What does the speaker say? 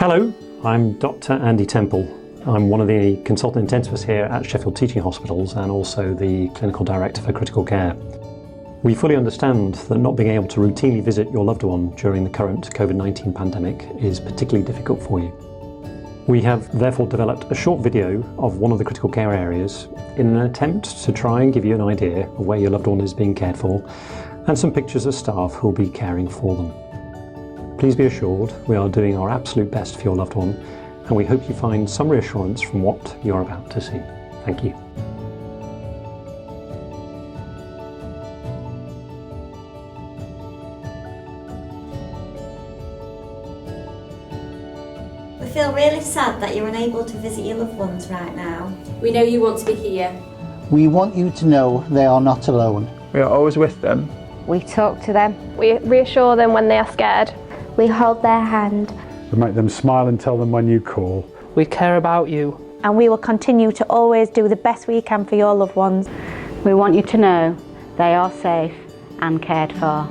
Hello, I'm Dr. Andy Temple. I'm one of the consultant intensivists here at Sheffield Teaching Hospitals and also the Clinical Director for Critical Care. We fully understand that not being able to routinely visit your loved one during the current COVID-19 pandemic is particularly difficult for you. We have therefore developed a short video of one of the critical care areas in an attempt to try and give you an idea of where your loved one is being cared for and some pictures of staff who will be caring for them. Please be assured we are doing our absolute best for your loved one, and we hope you find some reassurance from what you are about to see. Thank you. We feel really sad that you're unable to visit your loved ones right now. We know you want to be here. We want you to know they are not alone. We are always with them. We talk to them. We reassure them when they are scared. We hold their hand. We make them smile and tell them when you call. We care about you. And we will continue to always do the best we can for your loved ones. We want you to know they are safe and cared for.